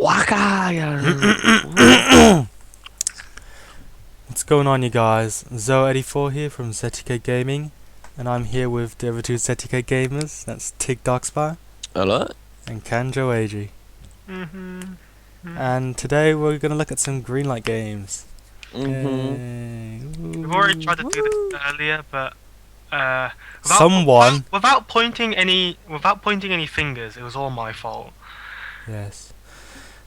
Waka! What's going on, you guys? Zoe84 here from ZTK Gaming, and I'm here with the other two ZTK gamers. That's Tig Darkspire Hello? and Kanjo Ag. Mm-hmm. And today we're gonna look at some Greenlight Games. Mm-hmm. Yay. We've already tried to do this earlier, but Someone. without pointing any fingers, it was all my fault. Yes.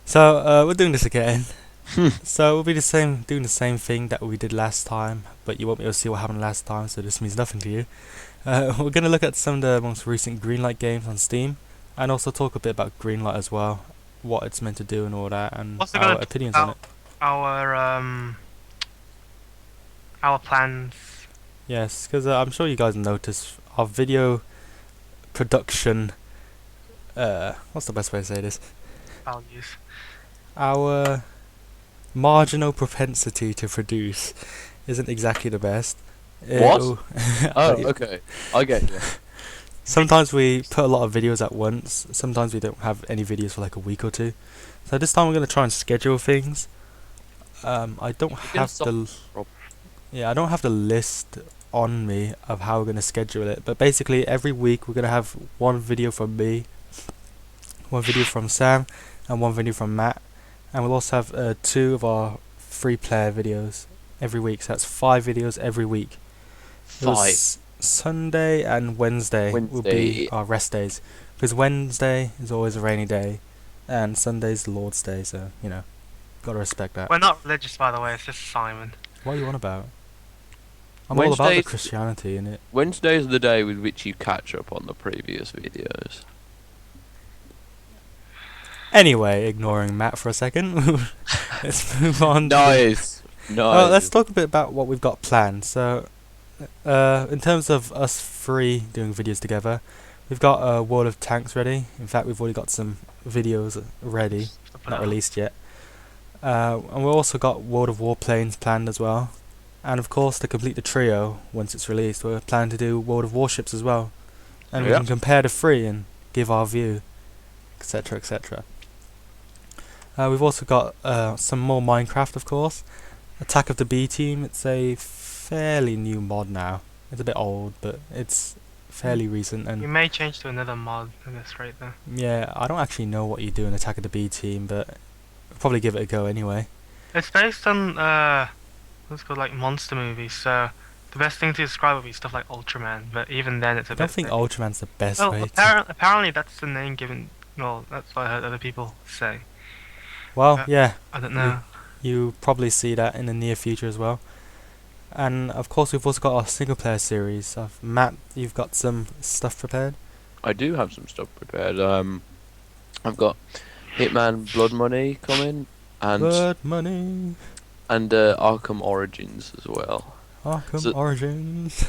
So we're doing this again. So we'll be doing the same thing that we did last time, but you won't be able to see what happened last time, so this means nothing to you. We're gonna look at some of the most recent Greenlight games on Steam, and also talk a bit about Greenlight as well, what it's meant to do and all that, and Also our gonna talk opinions on it. Our plans. Yes, because I'm sure you guys noticed our video production. What's the best way to say this? Values. Our marginal propensity to produce isn't exactly the best. What? Oh, Yeah. okay. I get you. Sometimes we put a lot of videos at once. Sometimes we don't have any videos for like a week or two. So this time we're gonna try and schedule things. I don't have I don't have the list on me of how we're gonna schedule it. But basically, every week we're gonna have one video from me, one video from Sam, and one video from Matt. And we'll also have 2 of our free player videos every week. So that's 5 videos every week. Sunday and Wednesday will be our rest days, because Wednesday is always a rainy day, and Sunday's the Lord's Day. So gotta respect that. We're not religious, by the way. It's just Simon. What are you on about? I'm all about the Christianity in it. Wednesday's the day with which you catch up on the previous videos. Anyway, ignoring Matt for a second, let's move on. Nice. Well, let's talk a bit about what we've got planned. So, in terms of us 3 doing videos together, we've got World of Tanks ready. In fact, we've already got some videos ready, not released yet. And we've also got World of Warplanes planned as well. And of course, to complete the trio, once it's released, we're planning to do World of Warships as well. And we can compare the 3 and give our view, etc, etc. We've also got some more Minecraft, of course. Attack of the B Team, it's a fairly new mod now. It's a bit old, but it's fairly recent. And You may change to another mod at this rate, though. yeah, I don't actually know what you do in Attack of the B Team, but I'll probably give it a go anyway. It's based on what's called like monster movies. So the best thing to describe would be stuff like Ultraman. But even then, it's a I bit. don't think Ultraman's the best Well, way to... apparently that's the name given. Well, that's what I heard other people say. Well, yeah. I don't know. You probably see that in the near future as well. And of course we've also got our single player series. Matt, you've got some stuff prepared? I do have some stuff prepared. I've got Hitman Blood Money coming, and Blood Money! and Arkham Origins as well. Arkham Origins!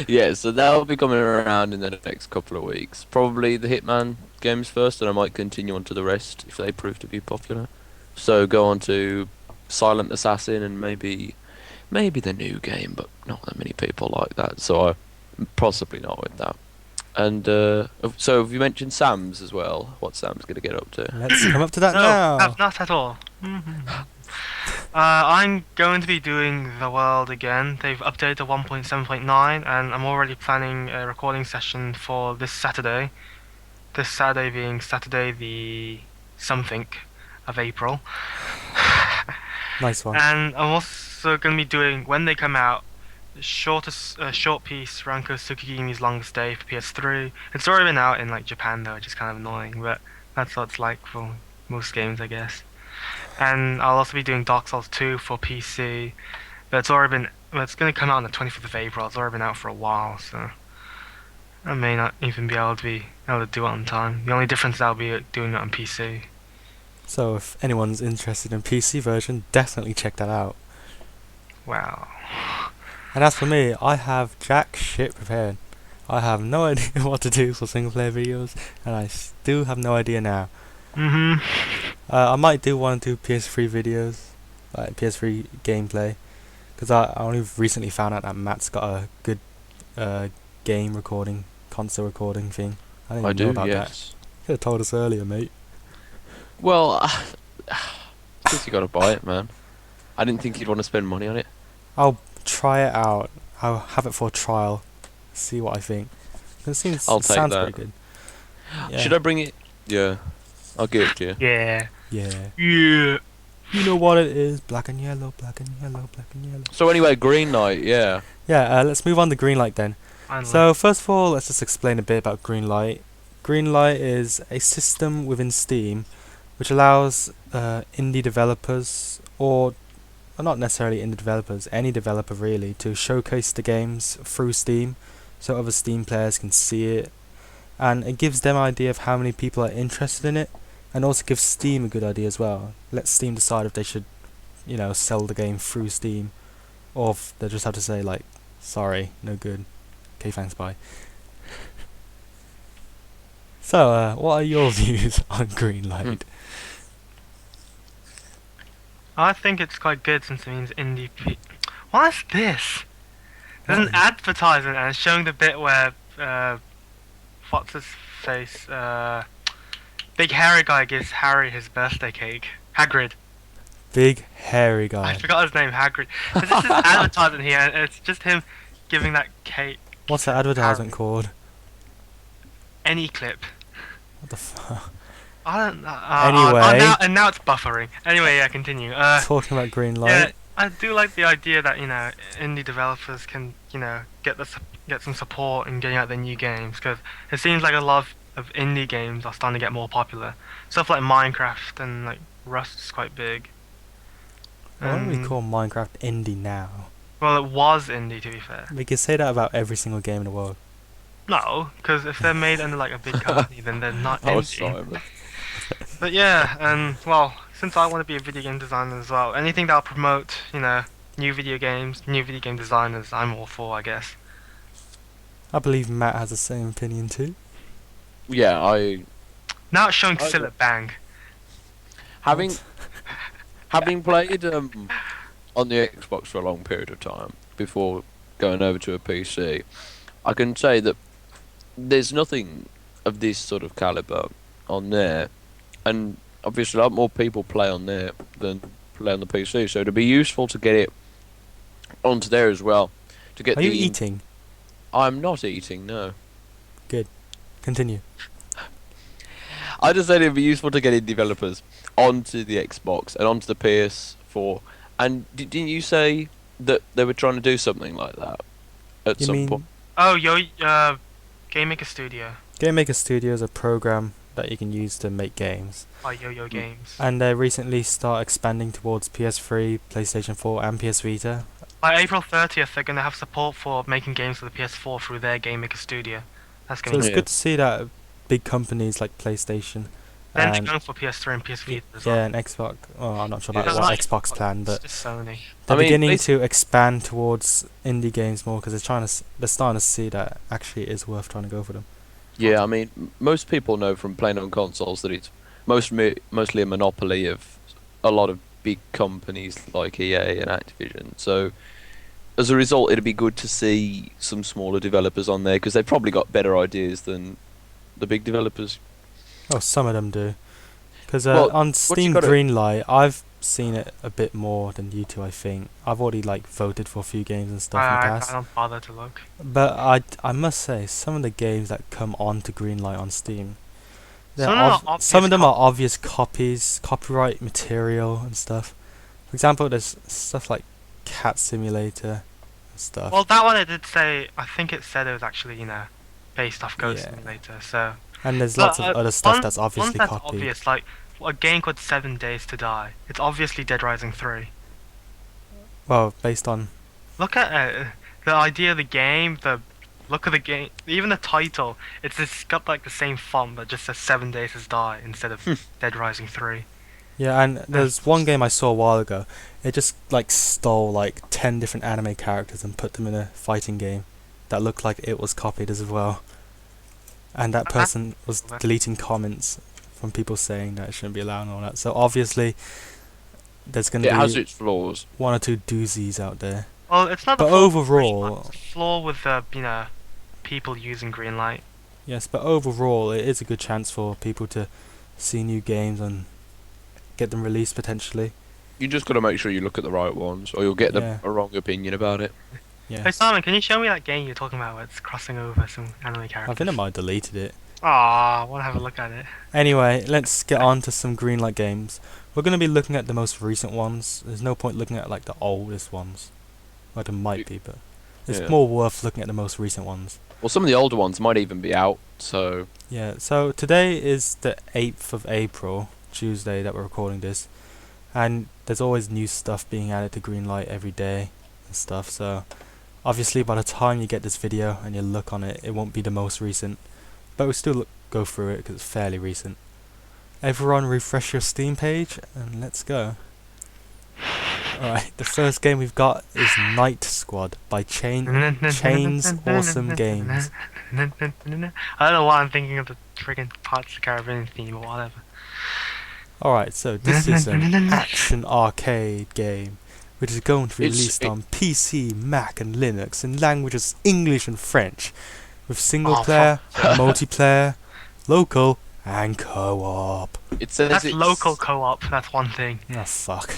Yeah, so that'll be coming around in the next couple of weeks. Probably the Hitman games first, and I might continue on to the rest if they prove to be popular. So go on to Silent Assassin and maybe the new game, but not that many people like that, so I'm possibly not with that. And so have you mentioned Sam's as well? What Sam's gonna get up to? Let's come up to that No, now! not at all. I'm going to be doing the world again. They've updated to 1.7.9, and I'm already planning a recording session for this Saturday. This Saturday being Saturday the something of April. Nice one. And I'm also going to be doing, when they come out, the short piece, Ranko Tsukigimi's Longest Day for PS3. It's already been out in like Japan though, which is kind of annoying, but that's what it's like for most games, I guess. And I'll also be doing Dark Souls 2 for PC, but it's going to come out on the 25th of April. It's already been out for a while, so I may not even be able to do it on time. The only difference is I'll be doing it on PC. So if anyone's interested in PC version, definitely check that out. Wow. And as for me, I have jack shit prepared. I have no idea what to do for single player videos, and I still have no idea now. I might do 1 or 2 PS3 videos, like PS3 gameplay, because I only recently found out that Matt's got a good game recording, console recording thing. I didn't even know about that. Yes. You could have told us earlier, mate. Well, I guess you gotta buy it, man. I didn't think you'd want to spend money on it. I'll try it out. I'll have it for a trial. See what I think. I'll It take sounds that. pretty good. Should Yeah. I bring it? Yeah, I'll give it to you. Yeah. Yeah. Yeah. You know what it is. Black and yellow, black and yellow, black and yellow. So anyway, Greenlight, yeah. Yeah, let's move on to Greenlight then. Finally. So first of all, let's just explain a bit about Greenlight. Greenlight is a system within Steam which allows indie developers, or not necessarily indie developers, any developer really, to showcase the games through Steam so other Steam players can see it. And it gives them an idea of how many people are interested in it, and also gives Steam a good idea as well. Let Steam decide if they should, sell the game through Steam, or if they just have to say like, sorry, no good. Okay, thanks, bye. So, what are your views on Greenlight? I think it's quite good since it means indie. What's this? There's an advertisement and it's showing the bit where what's his face? Big hairy guy gives Harry his birthday cake. Hagrid. Big hairy guy. I forgot his name. Hagrid. There's just this advertisement here, and it's just him giving that cake. What's the advertisement Harry. called? Any clip. What the fuck? I don't know. Anyway. Now it's buffering. Anyway, yeah, continue. Talking about Greenlight. Yeah, I do like the idea that indie developers can get some support in getting out their new games, because it seems like a lot of indie games are starting to get more popular. Stuff like Minecraft and like Rust is quite big. Why don't we call Minecraft indie now? Well, it was indie, to be fair. We can say that about every single game in the world. No, because if they're made under like a big company, then they're not I was indie. sorry. But yeah, and well, since I want to be a video game designer as well, anything that'll promote, new video games, new video game designers, I'm all for, I guess. I believe Matt has the same opinion too. Yeah, Now it's showing Sillet Bang. having having played on the Xbox for a long period of time before going over to a PC, I can say that there's nothing of this sort of caliber on there, and obviously a lot more people play on there than play on the PC, so it'd be useful to get it onto there as well. To get Are you eating? I'm not eating, no. Continue. I just said it'd be useful to get in developers onto the Xbox and onto the PS4. And didn't you say that they were trying to do something like that at some point? Oh, Game Maker Studio. Game Maker Studio is a program that you can use to make games. By Yo-Yo Games. And they recently start expanding towards PS3, PlayStation 4 and PS Vita. By April 30th, they're going to have support for making games for the PS4 through their Game Maker Studio. That's So going it's to good to see that big companies like PlayStation Then they're and going for PS3 and PS Vita as well. and Xbox. Oh, I'm not sure about Yeah. what That's Xbox plan, but It's just Sony. they're I mean, beginning to expand towards indie games more because they're starting to see that actually it is worth trying to go for them. Yeah, I mean, most people know from playing on consoles that it's mostly a monopoly of a lot of big companies like EA and Activision. So, as a result, it'd be good to see some smaller developers on there because they've probably got better ideas than the big developers. Oh, some of them do. Because Well, on you Steam gotta- Greenlight, I've seen it a bit more than you two, I think. I've already voted for a few games and stuff in the I past. don't bother to look. But I must say, some of the games that come onto Greenlight on Steam, Some of them are obvious some of them are obvious copies, copyright material and stuff. For example, there's stuff like Cat Simulator and stuff. Well, that one I did say. I think it said it was actually based off Ghost Yeah. Simulator. So And there's lots of other stuff one- that's one obviously that's copied. obvious, like a game called 7 Days to Die. It's obviously Dead Rising 3. Well, based on Look at it. The idea of the game, the look of the game, even the title. It's got the same font, but just says 7 Days to Die instead of Dead Rising 3. yeah, and there's one game I saw a while ago. It just stole 10 different anime characters and put them in a fighting game that looked like it was copied as well. And that person was deleting comments from people saying that it shouldn't be allowed and all that. So obviously, there's going It to has be its flaws. one or two doozies out there. Well, it's not. But the flaw with overall- Greenlight, it's the flaw with the people using Greenlight. Yes, but overall, it is a good chance for people to see new games and get them released potentially. You just got to make sure you look at the right ones, or you'll get Yeah. a wrong opinion about it. Yeah. Hey Simon, can you show me that game you're talking about where it's crossing over some anime characters? I think I might have deleted it. Aw, I want to have a look at it. Anyway, let's get on to some Greenlight games. We're going to be looking at the most recent ones. There's no point looking at like the oldest ones. Well, there might be, but it's Yeah. more worth looking at the most recent ones. Well, some of the older ones might even be out, so Yeah, so today is the 8th of April, Tuesday that we're recording this. And there's always new stuff being added to Greenlight every day and stuff, so obviously by the time you get this video and you look on it, it won't be the most recent. But we'll still go through it because it's fairly recent. Everyone refresh your Steam page and let's go. Alright, the first game we've got is Night Squad by Chainawesome Games. I don't know why I'm thinking of the friggin' Pirates of the Caribbean theme or whatever. Alright, so this is an action arcade game which is going to be released on PC, Mac and Linux in languages English and French with single player, multiplayer, local and co-op. it says That's it's local co-op, that's one thing. Oh fuck.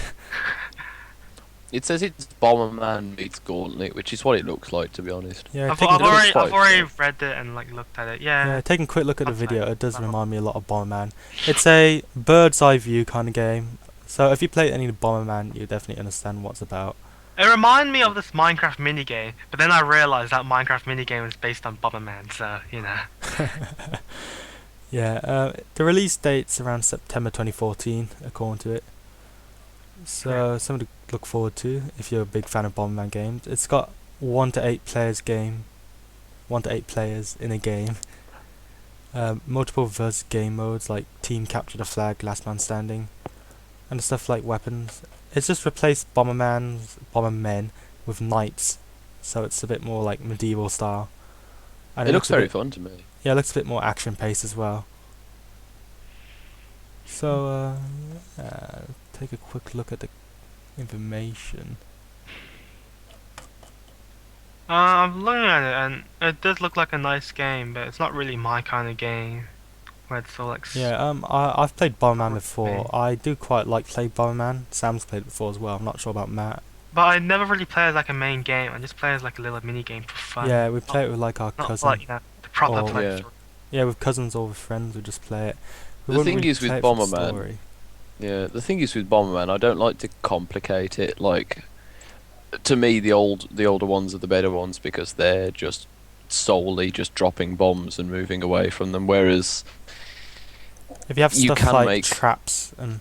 It says it's Bomberman meets Gauntlet, which is what it looks like, to be honest. Yeah, I've taking, already- I've already read it and like looked at it. yeah, taking a quick look at the That's video, fine. it does Wow. remind me a lot of Bomberman. It's a bird's eye view kind of game. So if you play any of Bomberman, you definitely understand what it's about. It reminded me of this Minecraft minigame, but then I realised that Minecraft minigame was based on Bomberman, so, you know. Yeah, the release date's around September 2014, according to it. So something to look forward to if you're a big fan of Bomberman games. It's got 1 to 8 players game, 1 to 8 players in a game. Multiple versus game modes like team capture the flag, last man standing, and stuff like weapons. It's just replaced Bombermen with knights, so it's a bit more like medieval style. And It looks a very bit, fun to me. yeah, it looks a bit more action paced as well. So take a quick look at the information. I'm looking at it and it does look like a nice game, but it's not really my kind of game. Where it's all like Yeah, I've played Bomberman before. Okay. I do quite like playing Bomberman. Sam's played it before as well. I'm not sure about Matt. But I never really play as like a main game. I just play as like a little mini game for fun. Yeah, we play it with like our Not cousin. like, you know, the proper Oh, play. yeah. Yeah, with cousins or with friends, we just play it. We The wouldn't thing really is with play it for the Bomberman, story. Yeah, the thing is with Bomberman, I don't like to complicate it. Like, to me, the older ones are the better ones because they're just solely just dropping bombs and moving away from them. Whereas, If you have you stuff can like make- traps and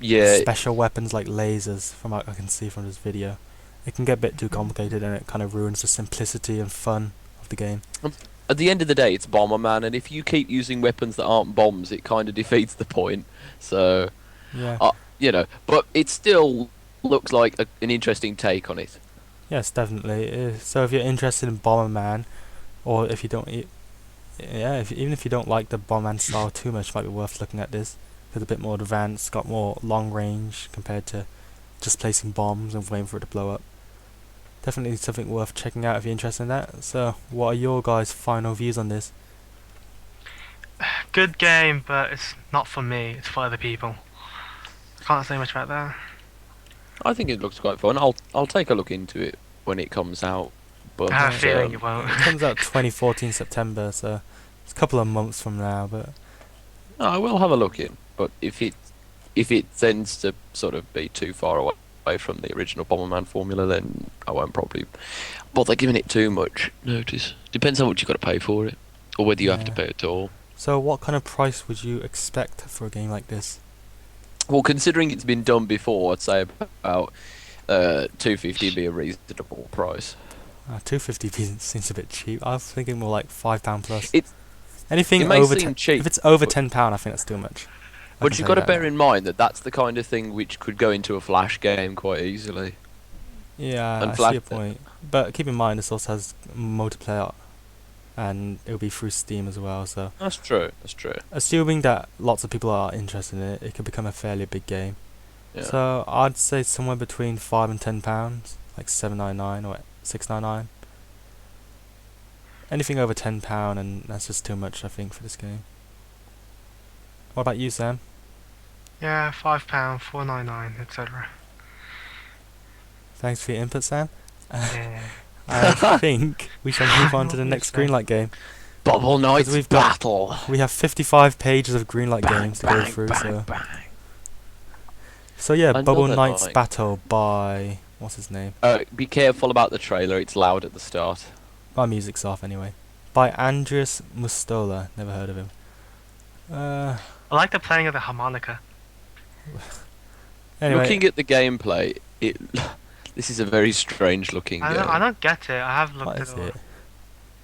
yeah, special weapons like lasers, from what I can see from this video, it can get a bit too complicated and it kind of ruins the simplicity and fun of the game. at the end of the day, it's Bomberman, and if you keep using weapons that aren't bombs, it kind of defeats the point. So, Yeah. you know, but it still looks like an interesting take on it. Yes, definitely. So if you're interested in Bomberman, or if you don't, even if you don't like the Bomberman style too much, it might be worth looking at this. It's a bit more advanced, got more long range compared to just placing bombs and waiting for it to blow up. Definitely something worth checking out if you're interested in that. So, what are your guys' final views on this? Good game, but it's not for me. It's for other people. Can't say much about that. I think it looks quite fun. I'll take a look into it when it comes out. But I have a feeling you won't. It comes out 2014 September, so it's a couple of months from now. But no, I will have a look in. But if it tends to sort of be too far away from the original Bomberman formula, then I won't probably bother giving it too much notice. Depends how much you've got to pay for it, or whether you have to Yeah. pay at all. so, what kind of price would you expect for a game like this? Well, considering it's been done before, I'd say about $250 be a reasonable price. 250 seems a bit cheap. I was thinking more like £5 plus. It Anything may over seem 10, cheap, if it's over but- £10, I think that's too much. I But can you've tell got to you bear that in mind that that's the kind of thing which could go into a Flash game quite easily. now. Yeah, and I see Flash- your point. But keep in mind, this also has multiplayer, and it'll be through Steam as well. So, That's true. That's true. assuming that lots of people are interested in it, it could become a fairly big game. Yeah. So, I'd say somewhere between £5 and £10, like £7.99 or £6.99. Anything over £10, and that's just too much, I think, for this game. What about you, Sam? Yeah, £5, 4.99, etc. Thanks for your input, Sam. Yeah. I think we shall move on to What the were you next saying? Greenlight game. Bubble Because Knights battle. we have 55 pages of Greenlight Bang, games to go bang, through, bang, so... bang. So yeah, Bubble Another Knights night. Battle by... What's his name? Be careful about the trailer. It's loud at the start. My music's off anyway. By Andreas Mustola. Never heard of him. I like the playing of the harmonica. Anyway, Looking at the gameplay, it this is a very strange looking I game. don't get it. I have looked what at is it. it?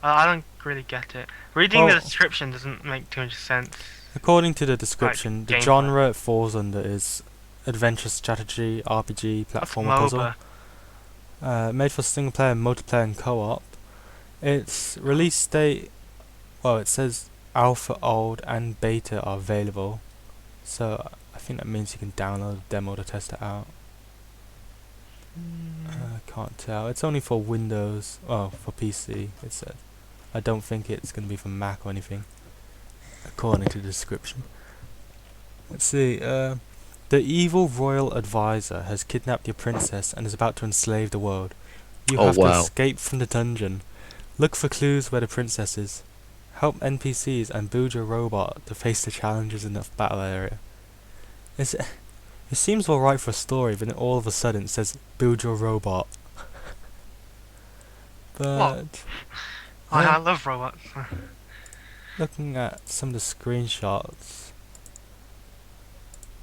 I don't really get it. Reading the Well- description doesn't make too much sense. According to the description, the gameplay. genre it falls under is adventure strategy, RPG, That's platformer puzzle. MOBA. Made for single player, multiplayer and co-op. Its release date, well, it says alpha, old and beta are available. So I think that means you can download a demo to test it out. I can't tell. It's only for Windows, oh, for PC, it said. I don't think it's going to be for Mac or anything, according to the description. Let's see, the evil royal advisor has kidnapped your princess and is about to enslave the world. You Oh, have to wow. escape from the dungeon. Look for clues where the princess is. Help NPCs and build your robot to face the challenges in the battle area. It seems alright for a story, but then all of a sudden it says build your robot. But I yeah, love robots. looking at some of the screenshots,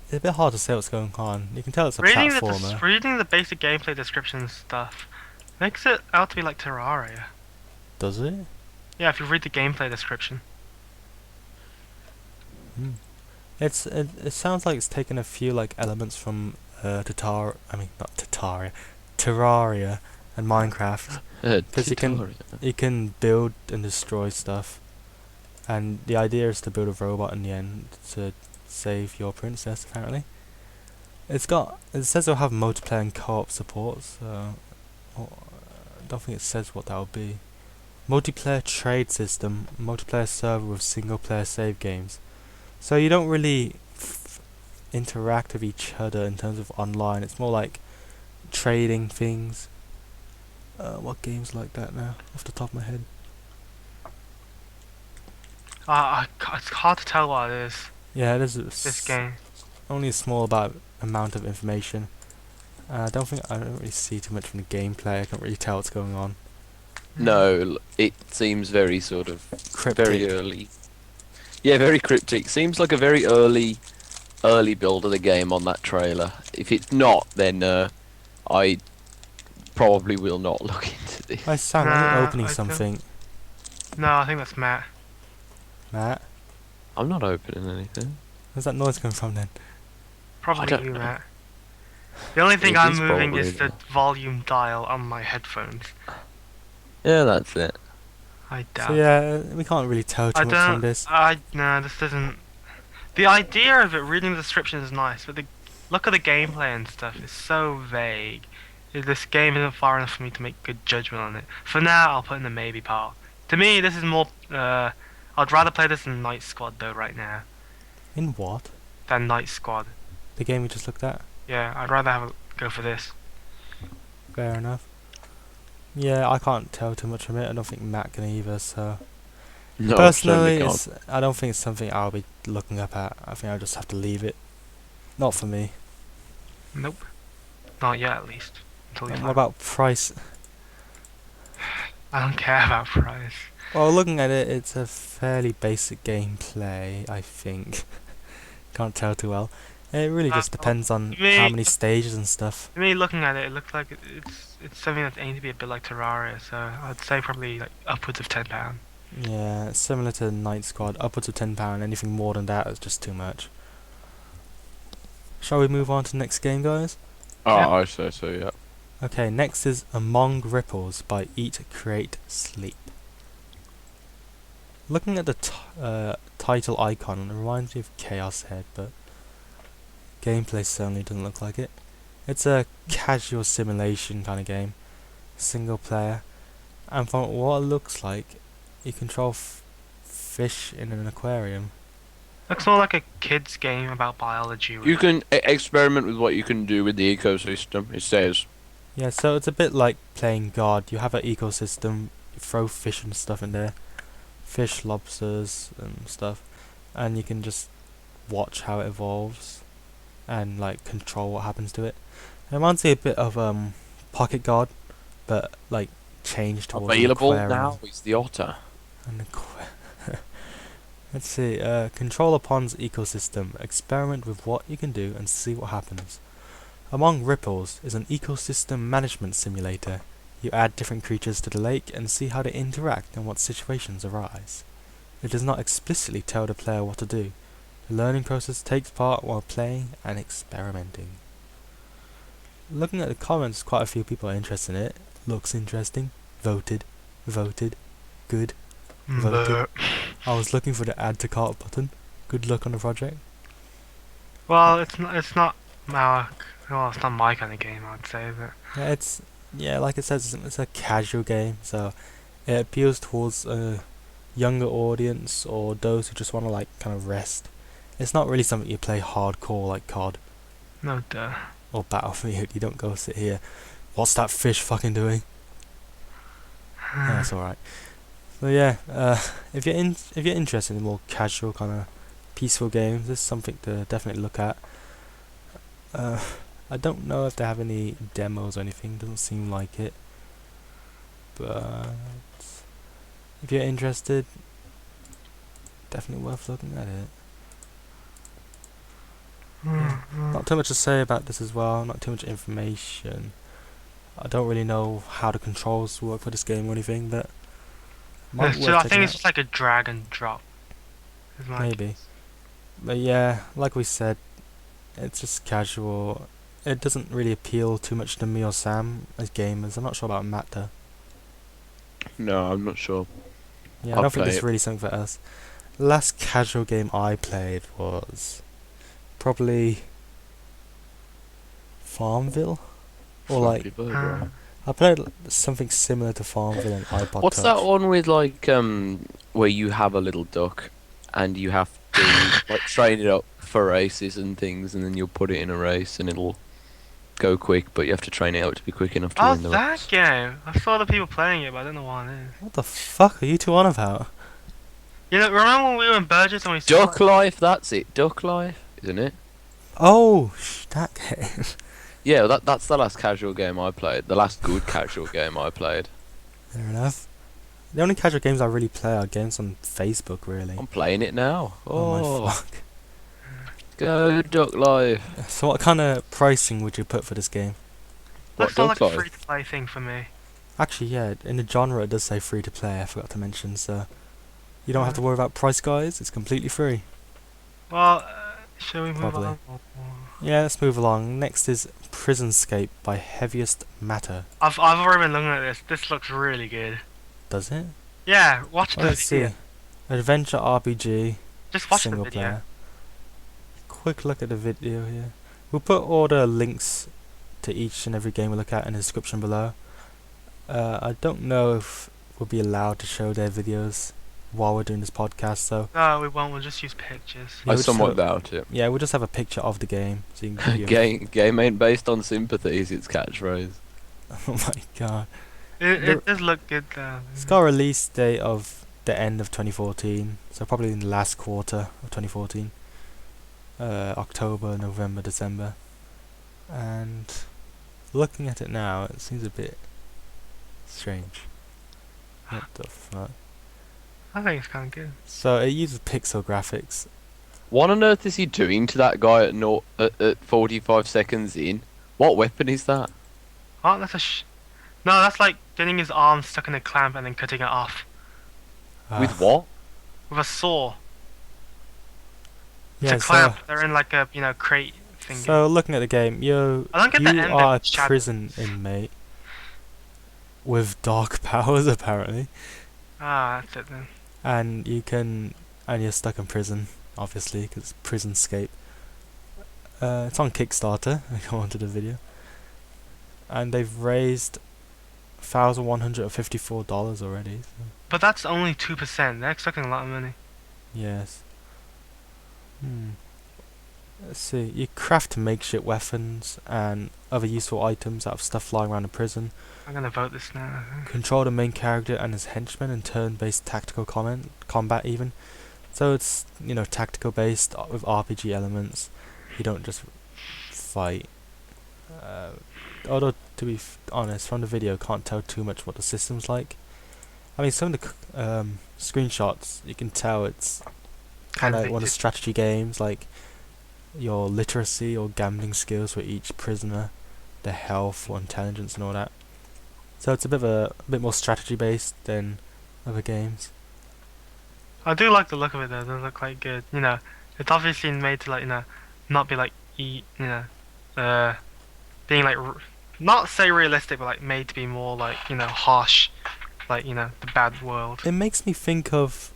it's a bit hard to say what's going on. You can tell it's a platformer. Reading the basic gameplay description and stuff makes it out to be like Terraria. Does it? Yeah, if you read the gameplay description. Hmm. It sounds like it's taken a few like elements from not Terraria, Terraria and Minecraft. Because you can build and destroy stuff, and the idea is to build a robot in the end to save your princess. Apparently, it says it'll have multiplayer and co-op support. So I don't think it says what that will be. Multiplayer trade system, multiplayer server with single player save games. So you don't really interact with each other in terms of online. It's more like trading things. What games like that now, off the top of my head? It's hard to tell what it is. Yeah, it is This game. only a small amount of information. I don't really see too much from the gameplay. I can't really tell what's going on. No, it seems very sort of Cryptic. very early. Yeah, very cryptic. Seems like a very early build of the game on that trailer. If it's not, then I probably will not look into this. Hi Sam, are Nah, you opening I don't- something? No, I think that's Matt. Matt? I'm not opening anything. Where's that noise coming from then? Probably don't you, know. Matt. The only thing It I'm is moving probably is the volume dial on my headphones. Yeah, that's it. I doubt. So yeah, we can't really tell too I much from don't. this. No, this doesn't. The idea of it, reading the description is nice, but the look at the gameplay and stuff is so vague. This game isn't far enough for me to make good judgment on it. For now, I'll put in the maybe pile. To me, this is more. I'd rather play this than Night Squad though right now. In what? Than Night Squad. The game we just looked at? Yeah, I'd rather go for this. Fair enough. Yeah, I can't tell too much from it. I don't think Matt can either, so... No, Personally, certainly I don't think it's something I'll be looking up at. I think I'll just have to leave it. Not for me. Nope. Not yet, at least. Until you And find what about price? I don't care about price. Well, looking at it, it's a fairly basic gameplay, I think. Can't tell too well. It really just depends on how many stages and stuff. To me, looking at it, it looks like it's something that's aimed to be a bit like Terraria. So I'd say probably like upwards of £10. Yeah, it's similar to Night Squad, upwards of £10. Anything more than that is just too much. Shall we move on to the next game, guys? Oh, Yeah. I say so, yeah. Okay, next is Among Ripples by Eat, Create, Sleep. Looking at the title icon, it reminds me of Chaos Head, but gameplay certainly doesn't look like it. It's a casual simulation kind of game, single player, and from what it looks like, you control fish in an aquarium. Looks more like a kid's game about biology. You can experiment with what you can do with the ecosystem. It says. Yeah, so it's a bit like playing God. You have an ecosystem, you throw fish and stuff in there, fish, lobsters and stuff, and you can just watch how it evolves and like control what happens to it. It reminds me a bit of Pocket God, but like changed towards an Available aquarium. now is the otter. An Let's see. Control a pond's ecosystem. Experiment with what you can do and see what happens. Among Ripples is an ecosystem management simulator. You add different creatures to the lake and see how they interact and what situations arise. It does not explicitly tell the player what to do. The learning process takes part while playing and experimenting. Looking at the comments, quite a few people are interested in it. Looks interesting. Voted. Voted. Good. Voted. I was looking for the add to cart button. Good luck on the project. Well, it's not. It's not my kind of game, I'd say. But Like it says, it's a casual game, so it appeals towards a younger audience or those who just want to like kind of rest. It's not really something you play hardcore like COD no duh. or Battlefield. You don't go sit here. What's that fish fucking doing? That's alright. So yeah, if you're interested in more casual kind of peaceful games, this is something to definitely look at. I don't know if they have any demos or anything. Doesn't seem like it. But if you're interested, definitely worth looking at it. Yeah. Not too much to say about this as well. Not too much information. I don't really know how the controls work for this game or anything, but might be worth I checking think it's out. just like a drag and drop. Maybe. But yeah, like we said, it's just casual. It doesn't really appeal too much to me or Sam as gamers. I'm not sure about Matt though. No, I'm not sure. Yeah, I I'll don't think play it's it. really something for us. The last casual game I played was probably Farmville, or like Flappy Bird, right? I played something similar to Farmville on iPod What's Touch. that one with like where you have a little duck and you have to like train it up for races and things, and then you'll put it in a race and it'll go quick, but you have to train it out to be quick enough to Oh, win the that race. game! I saw the people playing it, but I don't know what it is. What the fuck are you two on about? You know, remember when we were in Burgess and we saw Duck Life, that's it. Duck Life, isn't it? Oh, that game. Yeah, that's the last casual game I played. The last good casual game I played. Fair enough. The only casual games I really play are games on Facebook, really. I'm playing it now. Oh Oh, my fuck. go Duck Life. So what kind of pricing would you put for this game? That's What, not Duck like a Life? free to play thing for me. Actually, yeah, in the genre it does say free to play, I forgot to mention, so you don't have to worry about price, guys. It's completely free. Well, shall we move Probably. on? Yeah, let's move along. Next is Prisonscape by Heaviest Matter. I've already been looking at this. This looks really good. Does it? Yeah, watch Well, the let's video. see. Adventure RPG, Just watch the single video. player. Quick look at the video here. We'll put all the links to each and every game we look at in the description below. I don't know if we'll be allowed to show their videos while we're doing this podcast, so No, we won't. We'll just use pictures. yeah, I we'll just somewhat have- doubt it. yeah, we'll just have a picture of the game so you can give Game ain't based on sympathies, it's catchphrase. Oh my god. It does look good though. It's got a release date of the end of 2014, so probably in the last quarter of 2014. October, November, December. And looking at it now, it seems a bit strange. What the fuck? I think it's kind of good. So it uses pixel graphics. What on earth is he doing to that guy at 45 seconds in? What weapon is that? Oh, that's a No, that's like getting his arm stuck in a clamp and then cutting it off With what? with a saw. It's Yeah, a clamp. They're in like a crate thing. so looking at the game, you I don't get the you end are a bit, shadows. prison inmate with dark powers apparently, Ah, that's it then. and you're stuck in prison, obviously, because Prisonscape. It's on Kickstarter. I go onto the video, and they've raised $1,154 already. So But that's only 2%. They're expecting a lot of money. yes, Hmm. Let's see. You craft makeshift weapons and other useful items out of stuff lying around the prison. I'm gonna vote this now. Control the main character and his henchmen in turn-based tactical combat even. So it's, you know, tactical based with RPG elements. You don't just fight. Although, to be honest, from the video, can't tell too much what the system's like. I mean, some of the screenshots, you can tell it's kind of like one of the strategy games, like your literacy or gambling skills for each prisoner, their health or intelligence and all that. So it's a bit more strategy based than other games. I do like the look of it though. It does look quite good. You know, it's obviously made to like, you know, not be like being like not say realistic, but like made to be more like, you know, harsh, like, you know, the bad world. It makes me think of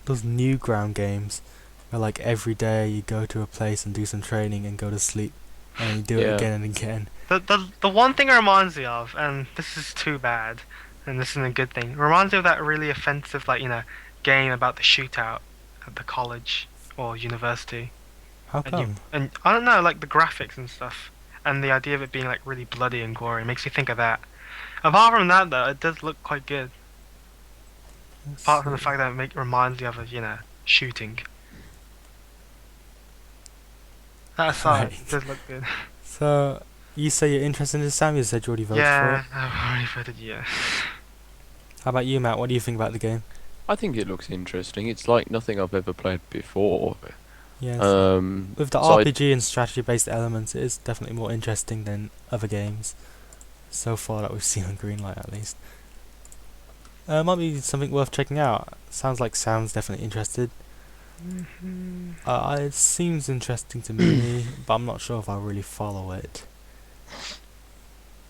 those Newground games where like every day you go to a place and do some training and go to sleep and you do it Yeah. again and again. The one thing it reminds me of, and this is too bad, and this isn't a good thing, it reminds me of that really offensive, like, you know, game about the shootout at the college or university. How come? And I don't know, like the graphics and stuff, and the idea of it being like really bloody and gory makes me think of that. Apart from that, though, it does look quite good. Apart from the fact that it reminds me of a, you know, shooting. That aside, Right. it does look good. So, you say you're interested in this, Sam? You said you already voted for Yeah, it. I've already voted yes. How about you, Matt? What do you think about the game? I think it looks interesting. It's like nothing I've ever played before. Yes. Um, With the so I- RPG and strategy-based elements, it is definitely more interesting than other games. So far that we've seen on Greenlight, at least. Might be something worth checking out. Sounds like Sam's definitely interested. It seems interesting to me, but I'm not sure if I'll really follow it.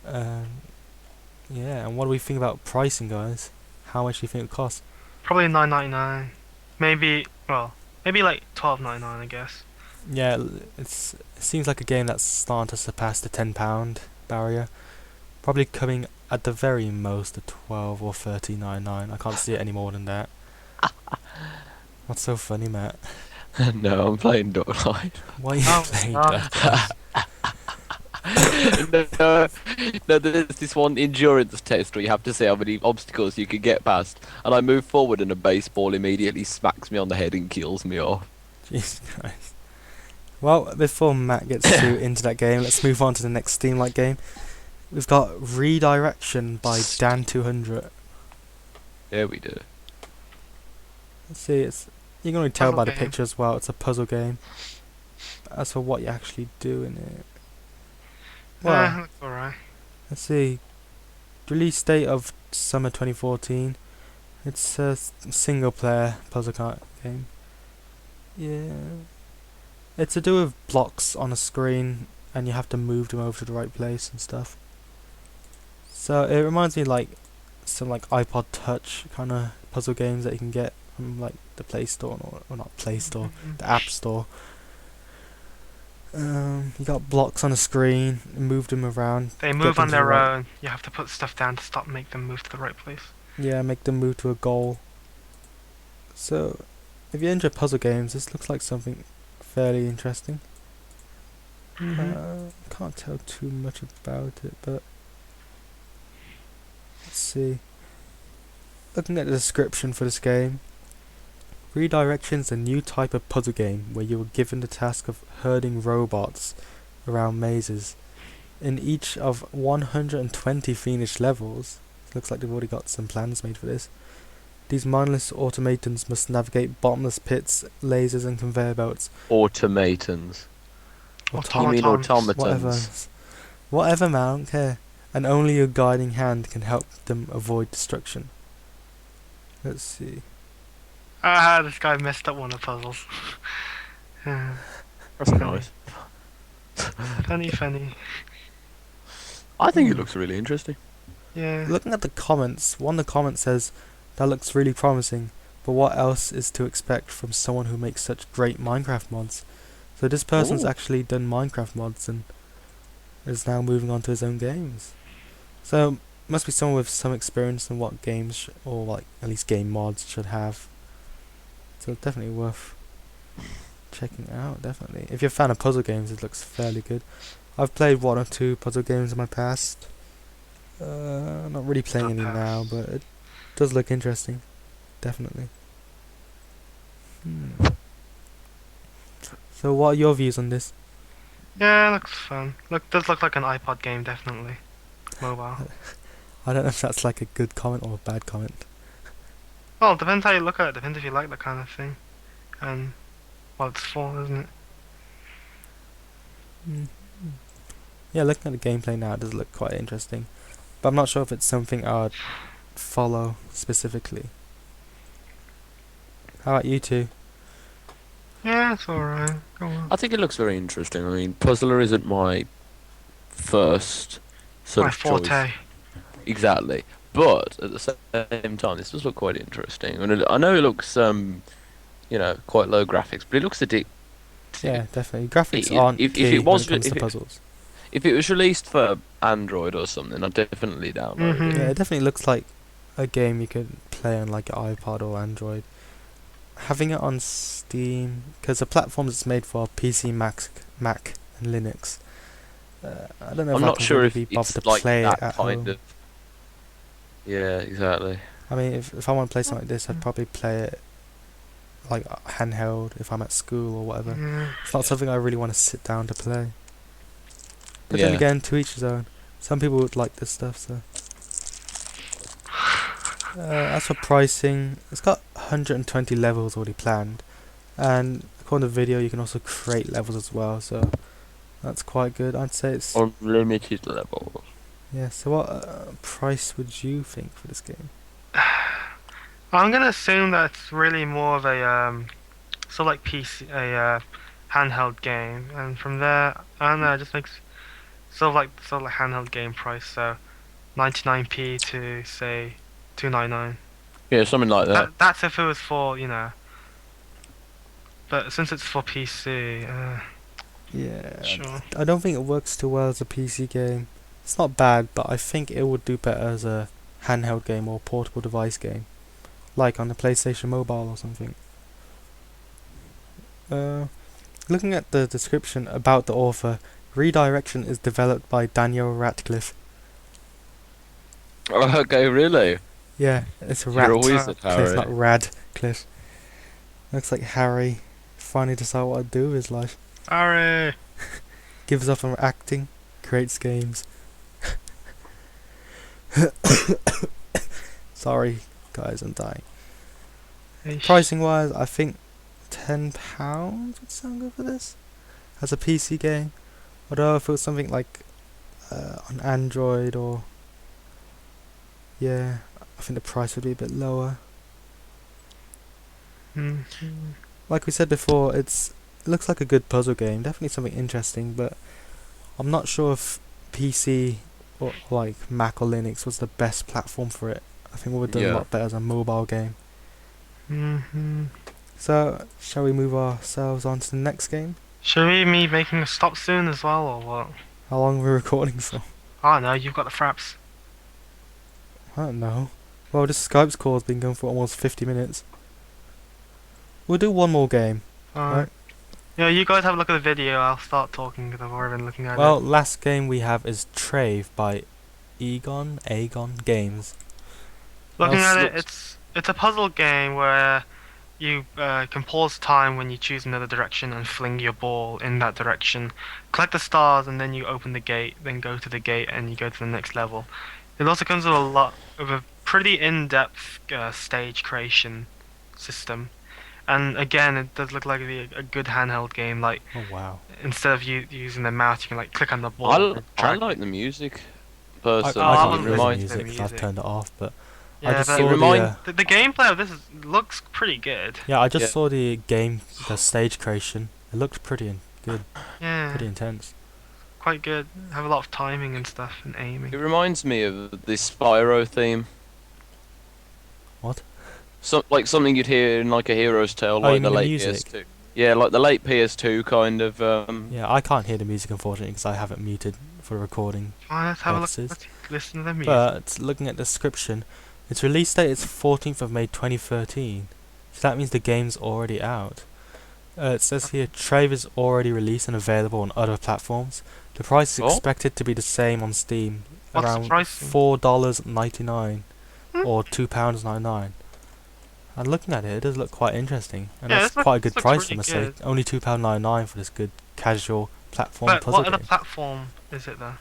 Yeah, and what do we think about pricing, guys? How much do you think it costs? Probably $9.99. Maybe, well, maybe like $12.99, I guess. Yeah, it seems like a game that's starting to surpass the £10 barrier. Probably coming at the very most to 12 or 13.99. I can't see it any more than that. What's so funny, Matt? no, I'm playing Dark Light. Why are you Oh, playing no. that? no, there's this one endurance test where you have to see how many obstacles you can get past, and I move forward and a baseball immediately smacks me on the head and kills me off. Jesus Christ. Well, before Matt gets too into that game, let's move on to the next Steam-like game. We've got Redirection by Dan200. There we do. Let's see, you can already tell Puzzle by the game. picture as well, it's a puzzle game. As for what you actually do in it, well, Looks alright. let's see. Release date of summer 2014. It's a single player puzzle game. Yeah. It's to do with blocks on a screen and you have to move them over to the right place and stuff. So it reminds me like some like iPod Touch kind of puzzle games that you can get from like the Play Store or not Play Store, the App Store. You got blocks on a screen, move them around. They get move them on to the their right- own. You have to put stuff down to make them move to the right place. Yeah, make them move to a goal. So, if you're into puzzle games, this looks like something fairly interesting. Can't tell too much about it, but let's see. Looking at the description for this game, Redirection is a new type of puzzle game where you are given the task of herding robots around mazes. In each of 120 finished levels, looks like they've already got some plans made for this. These mindless automatons must navigate bottomless pits, lasers and conveyor belts. Automatons. You mean Automatons. automatons? Whatever, man, I don't care. And only your guiding hand can help them avoid destruction. Let's see. This guy messed up one of the puzzles. That's nice. Funny. I think it looks really interesting. Yeah. Looking at the comments, one of the comments says, "That looks really promising, but what else is to expect from someone who makes such great Minecraft mods?" So this person's Ooh. actually done Minecraft mods and is now moving on to his own games. So must be someone with some experience in what games or like at least game mods should have. So definitely worth checking out, definitely. If you're a fan of puzzle games, it looks fairly good. I've played 1 or 2 puzzle games in my past. Not really playing any now, but it does look interesting. Definitely. So what are your views on this? Yeah, it looks fun. Does look like an iPod game, definitely. Mobile. I don't know if that's like a good comment or a bad comment. Well, depends how you look at it. Depends if you like that kind of thing, and what it's for, isn't it? Yeah, looking at the gameplay now, it does look quite interesting. But I'm not sure if it's something I'd follow specifically. How about you two? Yeah, it's alright. Go on. I think it looks very interesting. I mean, Puzzler isn't my first sort My of choice. forte. Exactly. But at the same time, this does look quite interesting. And I know it looks, quite low graphics, but it looks addictive. Yeah, definitely. Graphics If- aren't if key it was- when it comes if to it- puzzles. If it was released for Android or something, I'd definitely download Mhm. it. Yeah, it definitely looks like a game you could play on like an iPod or Android. Having it on Steam, because the platforms it's made for are PC, Mac, and Linux. I don't know I'm if I not can sure really if be bothered it's to like play it that at kind home. of. Yeah, exactly. I mean, if I want to play something like this, I'd probably play it like handheld if I'm at school or whatever. Yeah. It's not something I really want to sit down to play. But then Yeah. again, to each his own. Some people would like this stuff, so. As for pricing, it's got 120 levels already planned, and according to the video, you can also create levels as well. So that's quite good. I'd say it's Unlimited level. yeah. So what price would you think for this game? I'm gonna assume that it's really more of a sort of like PC, handheld game, and from there, I don't know, it just makes sort of like handheld game price. So 99p to say 299. Yeah, something like that. That's if it was for but since it's for PC, Yeah, sure. I don't think it works too well as a PC game. It's not bad, but I think it would do better as a handheld game or portable device game, like on the PlayStation Mobile or something. Looking at the description about the author, Redirection is developed by Daniel Radcliffe. Okay, really? Yeah, it's You're Ratcliffe, always at Harry. not Radcliffe. Looks like Harry finally decided what to do with his life. Harry. Gives up on acting, creates games. Sorry, guys, I'm dying. Pricing wise, I think £10 would sound good for this as a PC game. Although if it was something like on Android or yeah, I think the price would be a bit lower. Like we said before, it looks like a good puzzle game, definitely something interesting, but I'm not sure if PC or like Mac or Linux was the best platform for it. I think we would have done a Yeah. lot better as a mobile game. Mm-hmm. So, shall we move ourselves on to the next game? Should we be making a stop soon as well, or what? How long are we recording for? Oh no, you've got the fraps. I don't know. Well, this Skype's call has been going for almost 50 minutes. We'll do one more game. Alright. Yeah, you guys have a look at the video. I'll start talking because I've already been looking at Well, it. last game we have is Trave by Aegon Games. Looking Well, at it, it's a puzzle game where you can pause time when you choose another direction and fling your ball in that direction. Collect the stars and then you open the gate, then go to the gate and you go to the next level. It also comes with a pretty in-depth stage creation system. And again, it does look like a good handheld game. Like Oh wow. instead of you using the mouse, you can like click on the ball. I and drag. like the music. I Personally, I can't love it hear the reminds music me- 'cause I've turned it off, but I Yeah, just but saw It remind- the the gameplay of this looks pretty good. yeah, I just Yeah. saw the game, the stage creation. It looked pretty good, Yeah, pretty intense. quite good. Have a lot of timing and stuff and aiming. It reminds me of the Spyro theme. What? Like something you'd hear in like a Hero's Tale, Oh, like you the mean the late music? PS2. Yeah, like the late PS2 kind of. Yeah, I can't hear the music unfortunately because I have it muted for recording. Oh, let's have a look. purposes. Let's listen to the music. But looking at the description, its release date is 14th of May 2013. So that means the game's already out. It says here Trave is already released and available on other platforms. The price is Oh? expected to be the same on Steam, What's the around pricing? $4.99 Hmm. or £2.99. And looking at it, it does look quite interesting, and Yeah, that's this quite a good looks price, I really must say. good. Only £2.99 for this good casual platform But puzzle what other game. platform is it though?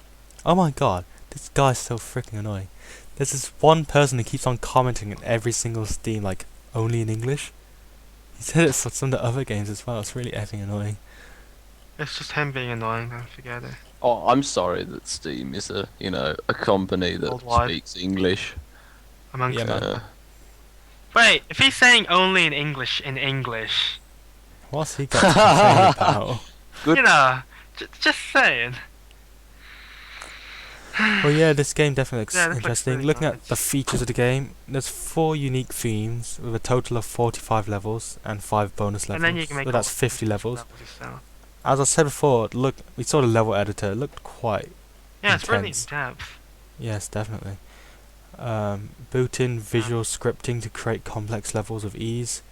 Oh my god, this guy's so freaking annoying. There's this one person who keeps on commenting in every single Steam, like, only in English. He said it for some of the other games as well. It's really effing annoying. It's just him being annoying. Don't forget it. Oh, I'm sorry that Steam is a company that Worldwide. speaks English. Amongst Yeah, man. Uh, Wait, if he's saying only in English, What's he got to complain about? Good. you know, just saying. Well, yeah, this game definitely looks Yeah, this looks interesting. really Looking at nice. the features of the game, there's 4 unique themes with a total of 45 levels and 5 bonus And levels. then you can make So that's all 50 levels. yourself. As I said before, look, we saw the level editor. It looked quite Yeah, it's really in intense. depth. Yes, definitely. Built-in visual scripting to create complex levels with ease.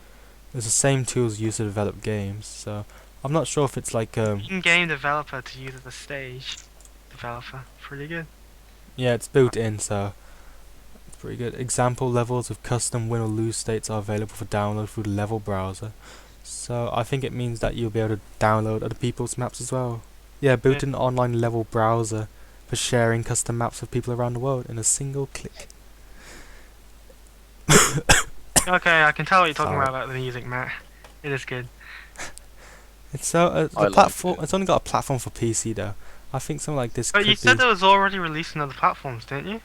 There's the same tools used to develop games, so I'm not sure if it's like In-game developer to use as a stage developer. Pretty good. yeah, it's built in, so it's pretty good. Example levels with custom win or lose states are available for download through the level browser. So I think it means that you'll be able to download other people's maps as well. Yeah, built-in online level browser for sharing custom maps with people around the world in a single click. Okay, I can tell what you're talking Sorry. about the music, Matt. It is good. It's so I the like platform. it. It's only got a platform for PC though. I think something like this But you could said be. it was already released on other platforms, didn't you?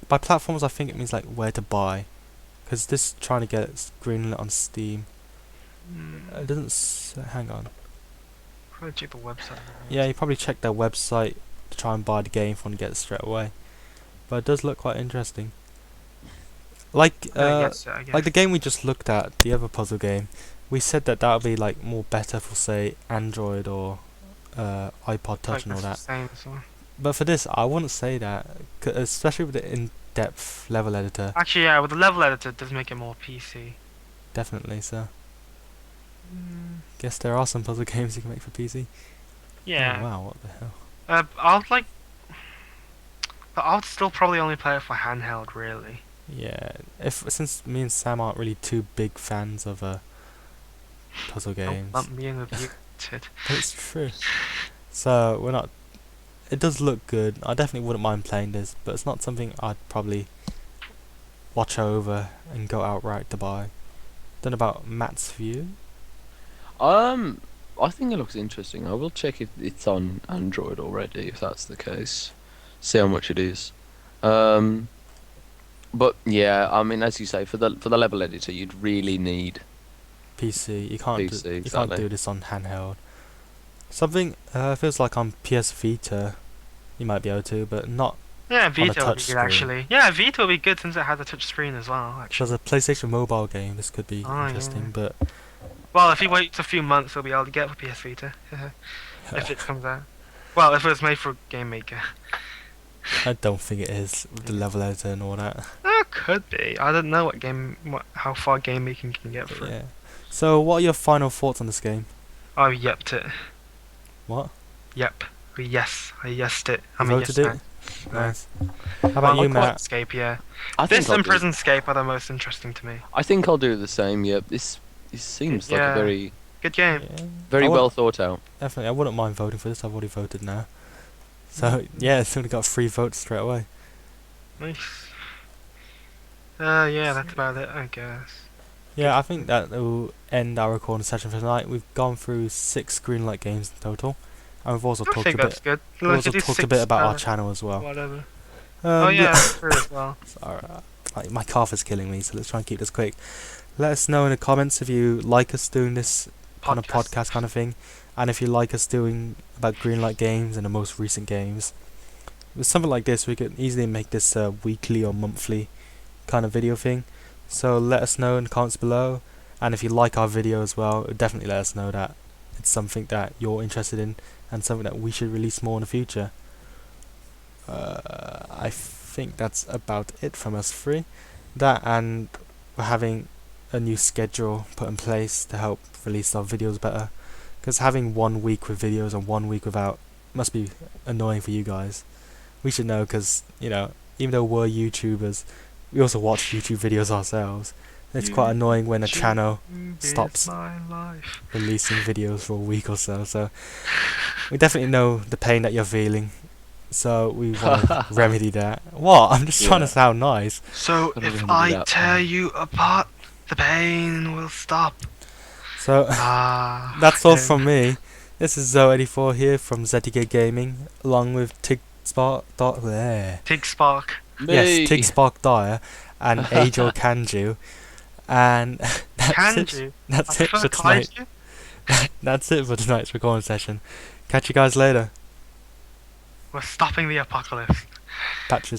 By platforms, I think it means like where to buy, because this is trying to get it greenlit on Steam. It doesn't. Hang on. Probably check the website. Yeah, you probably check their website to try and buy the game if you want to get it straight away. But it does look quite interesting. Like I guess. like the game we just looked at, the other puzzle game, we said that that would be like more better for say Android or iPod Touch and all that. Same as well. But for this, I wouldn't say that, especially with the in-depth level editor. Actually, yeah, with the level editor, it does make it more PC. Definitely, so. Guess there are some puzzle games you can make for PC. Yeah. Oh, wow, what the hell? I'd like, but I'd still probably only play it for handheld, really. Yeah, since me and Sam aren't really too big fans of puzzle Don't games, lump me in with you, tit. but it's true. So we're not. It does look good. I definitely wouldn't mind playing this, but it's not something I'd probably watch over and go outright to buy. Then about Matt's view. I think it looks interesting. I will check if it's on Android already, if that's the case. See how much it is. But yeah, I mean, as you say, for the level editor, you'd really need PC. You can't PC, you can't exactly. do this on handheld. Something feels like on PS Vita, you might be able to, but not. Yeah, a Vita would touch be screen. good actually. Yeah, Vita would be good since it has a touch screen as well. So Actually, as a PlayStation mobile game, this could be Oh, interesting, yeah. but well, if he waits a few months, he'll be able to get it for PS Vita if it comes out. Well, if it was made for a Game Maker, I don't think it is with the level editor and all that. could be. I don't know how far game making can get But for it. yeah. So what are your final thoughts on this game? I yepped it. What? Yep. Yes, I yesed it. You I'm a yes voted it? man. No. Nice. How about you, Matt? Prisonscape, yeah. I think This I'll and do, Prisonscape are the most interesting to me. I think I'll do the same. Yeah, this seems like Yeah. a very Good game. Yeah. very I well wouldn't- thought out. Definitely, I wouldn't mind voting for this. I've already voted now. So yeah, it's only got 3 votes straight away. Nice. Yeah, that's about it, I guess. Yeah, I think that will end our recording session for tonight. We've gone through 6 Greenlight Games in total, and we've also I talked think a that's bit. good. We Like, also it is talked a 6, bit about our channel as well. whatever. Oh yeah, that's true as well. Like, my cough is killing me, so let's try and keep this quick. Let us know in the comments if you like us doing this kind of podcast kind of thing, and if you like us doing about Greenlight Games and the most recent games. With something like this, we could easily make this a weekly or monthly kind of video thing. So let us know in the comments below, and if you like our video as well, definitely let us know that it's something that you're interested in and something that we should release more in the future. I think that's about it from us three. That, and we're having a new schedule put in place to help release our videos better. Because having 1 week with videos and 1 week without must be annoying for you guys. We should know because, you know, even though we're YouTubers, we also watch YouTube videos ourselves. It's quite annoying when a channel stops releasing videos for a week or so. So we definitely know the pain that you're feeling. So we want to remedy that. What? I'm just trying to sound nice. So Gotta if remedy I that tear pain. you apart, the pain will stop. So Ah, that's all okay. from me. This is Zoe84 here from ZTK Gaming, along with Tigspark. Tig Spark. Yes, Tigspark Dyer and Ajo Kanju. And that's it. Kanju. That's I it for prefer tonight. kaiju. That's it for tonight's recording session. Catch you guys later. We're stopping the apocalypse. Patches.